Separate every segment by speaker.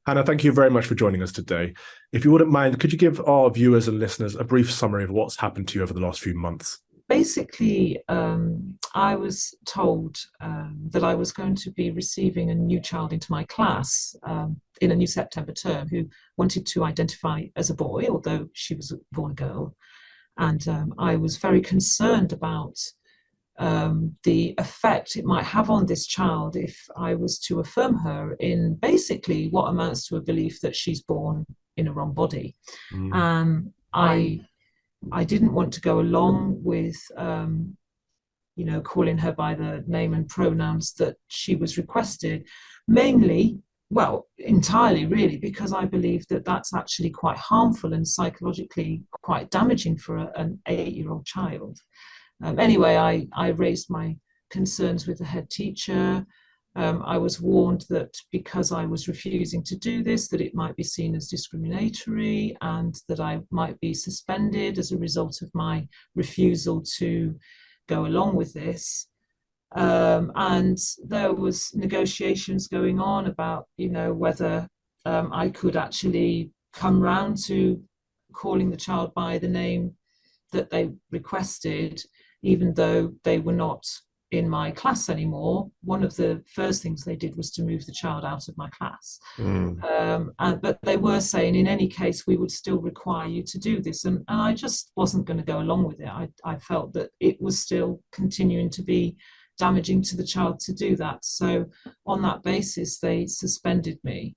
Speaker 1: Hannah, thank you very much for joining us today. If you wouldn't mind, could you give our viewers and listeners a brief summary of what's happened to you over the last few months?
Speaker 2: Basically, I was told that I was going to be receiving a new child into my class in a new September term who wanted to identify as a boy, although she was born a girl. And I was very concerned about the effect it might have on this child if I was to affirm her in basically what amounts to a belief that she's born in a wrong body.
Speaker 1: Mm.
Speaker 2: I didn't want to go along with, calling her by the name and pronouns that she was requested, mainly, well, entirely really, because I believe that that's actually quite harmful and psychologically quite damaging for an 8-year-old child. Anyway, I raised my concerns with the head teacher. I was warned that because I was refusing to do this, that it might be seen as discriminatory and that I might be suspended as a result of my refusal to go along with this. And there was negotiations going on about, whether I could actually come round to calling the child by the name that they requested, even though they were not in my class anymore. One of the first things they did was to move the child out of my class.
Speaker 1: Mm.
Speaker 2: But they were saying, in any case, we would still require you to do this. And I just wasn't going to go along with it. I felt that it was still continuing to be damaging to the child to do that. So on that basis, they suspended me.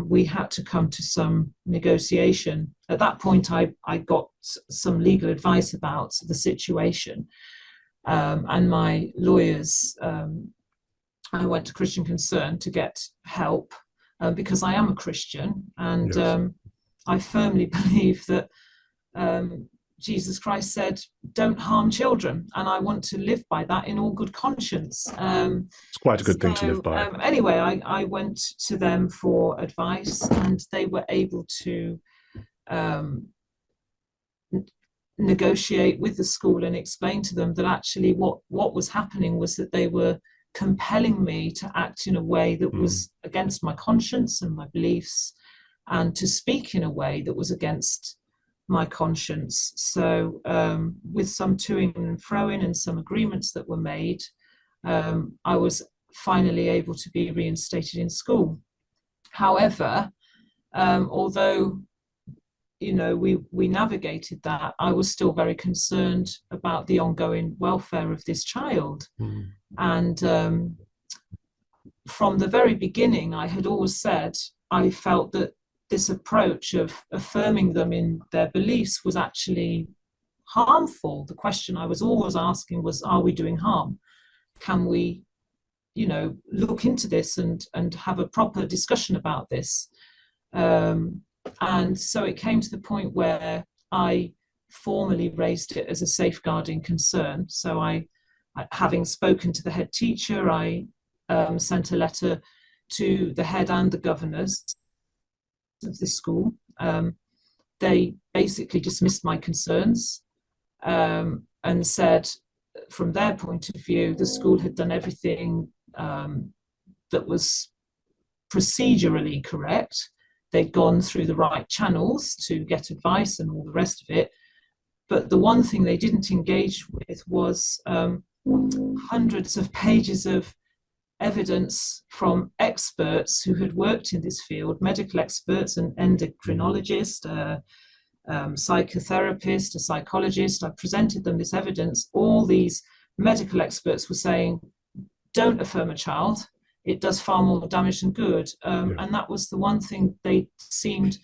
Speaker 2: We had to come to some negotiation. At that point, I got some legal advice about the situation, and my lawyers, I went to Christian Concern to get help because I am a Christian, and
Speaker 1: Yes.
Speaker 2: I firmly believe that Jesus Christ said, "Don't harm children," and I want to live by that in all good conscience.
Speaker 1: It's quite a good thing to live by.
Speaker 2: Anyway, I went to them for advice, and they were able to um, negotiate with the school and explain to them that actually what was happening was that they were compelling me to act in a way that was against my conscience and my beliefs, and to speak in a way that was against my conscience. So with some toing and froing and some agreements that were made, I was finally able to be reinstated in school. However, although we navigated that, I was still very concerned about the ongoing welfare of this child. And from the very beginning, I had always said I felt that this approach of affirming them in their beliefs was actually harmful. The question I was always asking was, are we doing harm? Can we, look into this and have a proper discussion about this? And so it came to the point where I formally raised it as a safeguarding concern. So having spoken to the head teacher, I sent a letter to the head and the governors of the school. They basically dismissed my concerns and said, from their point of view, the school had done everything that was procedurally correct. They'd gone through the right channels to get advice and all the rest of it. But the one thing they didn't engage with was hundreds of pages of evidence from experts who had worked in this field, medical experts, an endocrinologist, a psychotherapist, a psychologist. I presented them this evidence. All these medical experts were saying, don't affirm a child. It does far more damage than good. And that was the one thing they seemed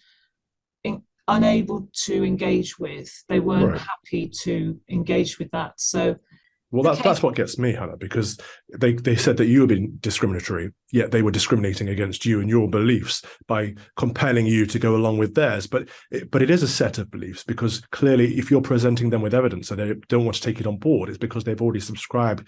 Speaker 2: unable to engage with. They weren't happy to engage with that. So
Speaker 1: well, that's what gets me, Hannah, because they said that you had been discriminatory, yet they were discriminating against you and your beliefs by compelling you to go along with theirs. But it is a set of beliefs, because clearly if you're presenting them with evidence and they don't want to take it on board, it's because they've already subscribed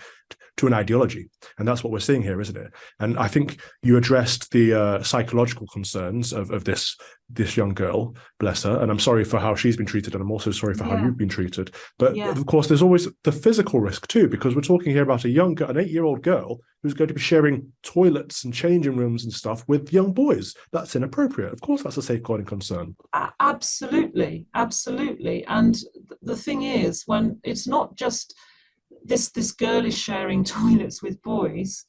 Speaker 1: to an ideology. And that's what we're seeing here, isn't it? And I think you addressed the psychological concerns of this this young girl, bless her, and I'm sorry for how she's been treated, and I'm also sorry for how you've been treated. But of course, there's always the physical risk too, because we're talking here about an 8-year-old girl who's going to be sharing toilets and changing rooms and stuff with young boys. That's inappropriate. Of course, that's a safeguarding concern.
Speaker 2: Absolutely, absolutely. And the thing is, when it's not just this girl is sharing toilets with boys,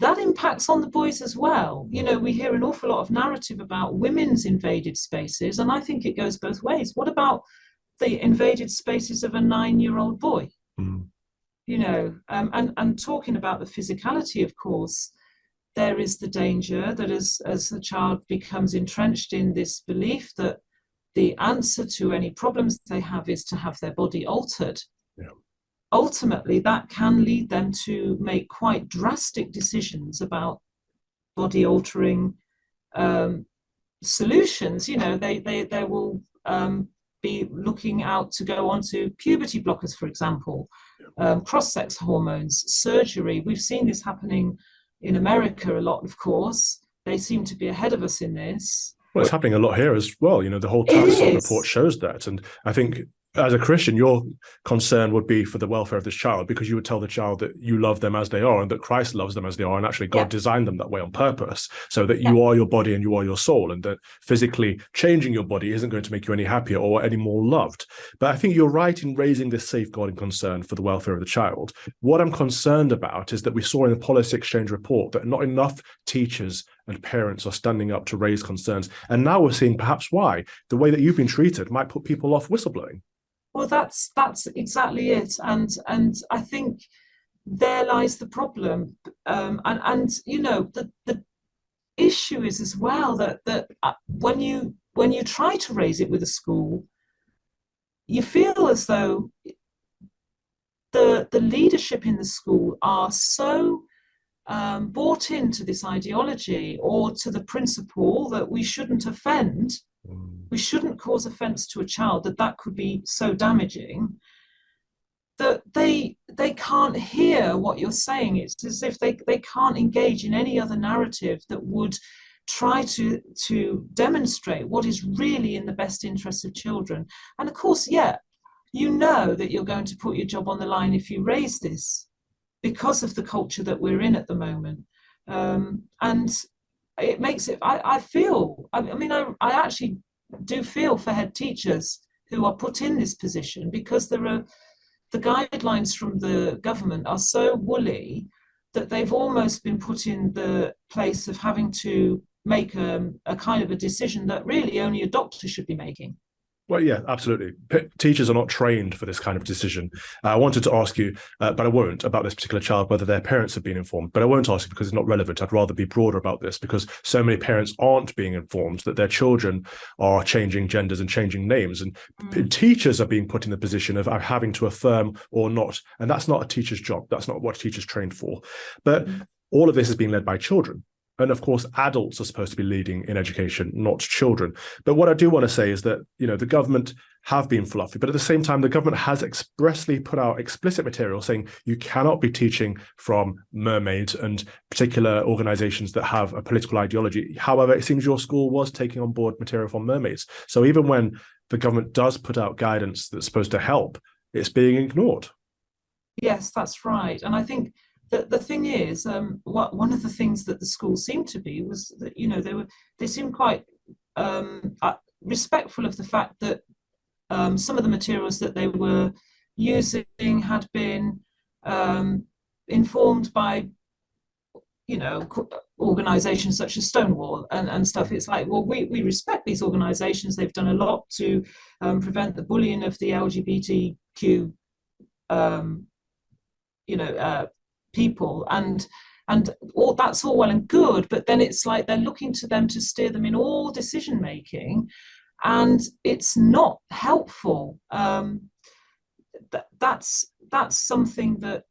Speaker 2: that impacts on the boys as well. You know, we hear an awful lot of narrative about women's invaded spaces, and I think it goes both ways. What about the invaded spaces of a 9-year-old boy? You know, and talking about the physicality, of course, there is the danger that as the child becomes entrenched in this belief that the answer to any problems they have is to have their body altered. Ultimately, that can lead them to make quite drastic decisions about body altering solutions. You know, they will be looking out to go on to puberty blockers, for example, cross-sex hormones, surgery. We've seen this happening in America a lot, of course. They seem to be ahead of us in this.
Speaker 1: Well, it's happening a lot here as well. You know, the whole task report shows that. And I think as a Christian, your concern would be for the welfare of this child, because you would tell the child that you love them as they are and that Christ loves them as they are. And actually God designed them that way on purpose, so that you are your body and you are your soul, and that physically changing your body isn't going to make you any happier or any more loved. But I think you're right in raising this safeguarding concern for the welfare of the child. What I'm concerned about is that we saw in the policy exchange report that not enough teachers and parents are standing up to raise concerns. And now we're seeing perhaps why the way that you've been treated might put people off whistleblowing.
Speaker 2: Well, that's exactly it, and I think there lies the problem, and you know the issue is as well that when you try to raise it with a school, you feel as though the leadership in the school are so bought into this ideology or to the principle that we shouldn't offend. We shouldn't cause offence to a child, that could be so damaging, that they can't hear what you're saying. It's as if they can't engage in any other narrative that would try to demonstrate what is really in the best interests of children. And of course, you know that you're going to put your job on the line if you raise this, because of the culture that we're in at the moment. And it makes it, I actually do feel for head teachers who are put in this position, because the guidelines from the government are so woolly that they've almost been put in the place of having to make a kind of a decision that really only a doctor should be making.
Speaker 1: Well, yeah, absolutely. Teachers are not trained for this kind of decision. I wanted to ask you, but I won't, about this particular child, whether their parents have been informed. But I won't ask you because it's not relevant. I'd rather be broader about this, because so many parents aren't being informed that their children are changing genders and changing names. And teachers are being put in the position of having to affirm or not. And that's not a teacher's job. That's not what a teacher's trained for. But all of this is being led by children. And of course, adults are supposed to be leading in education, not children. But what I do want to say is that, you know, the government have been fluffy, but at the same time, the government has expressly put out explicit material saying you cannot be teaching from mermaids and particular organizations that have a political ideology. However, it seems your school was taking on board material from mermaids. So even when the government does put out guidance that's supposed to help, it's being ignored.
Speaker 2: Yes, that's right. And I think the thing is, one of the things that the school seemed to be was that, you know, they seemed quite respectful of the fact that some of the materials that they were using had been informed by, you know, organizations such as Stonewall and stuff. It's like, well, we respect these organizations. They've done a lot to prevent the bullying of the LGBTQ people, and all that's all well and good, but then it's like they're looking to them to steer them in all decision making, and it's not helpful. That's something that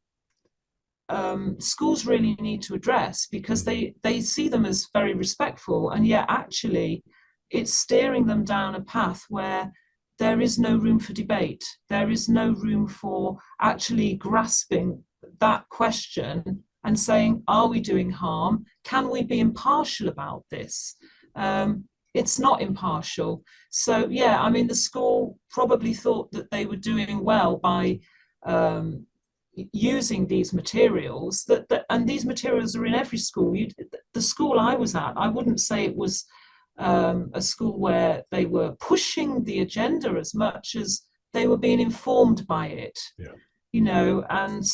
Speaker 2: schools really need to address, because they see them as very respectful, and yet actually it's steering them down a path where there is no room for debate. There is no room for actually grasping that question and saying, are we doing harm? Can we be impartial about this? it's not impartial. So yeah, I mean, the school probably thought that they were doing well by using these materials, and these materials are in every school. The school I was at, I wouldn't say it was a school where they were pushing the agenda as much as they were being informed by it.
Speaker 1: Yeah.
Speaker 2: You know, and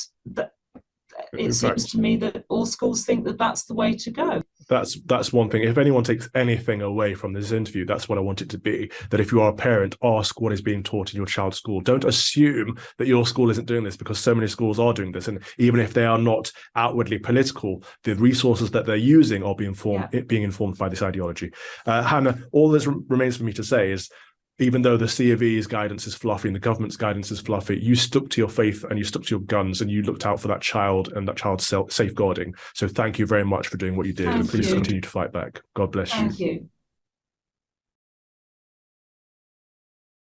Speaker 2: it seems to me that all schools think that that's the way to go.
Speaker 1: That's one thing. If anyone takes anything away from this interview, that's what I want it to be. That if you are a parent, ask what is being taught in your child's school. Don't assume that your school isn't doing this, because so many schools are doing this. And even if they are not outwardly political, the resources that they're using are being informed by this ideology. Hannah, all that remains for me to say is, even though the C of E's guidance is fluffy and the government's guidance is fluffy, you stuck to your faith and you stuck to your guns and you looked out for that child and that child's safeguarding. So thank you very much for doing what you did. And please continue to fight back. God bless you.
Speaker 2: Thank you.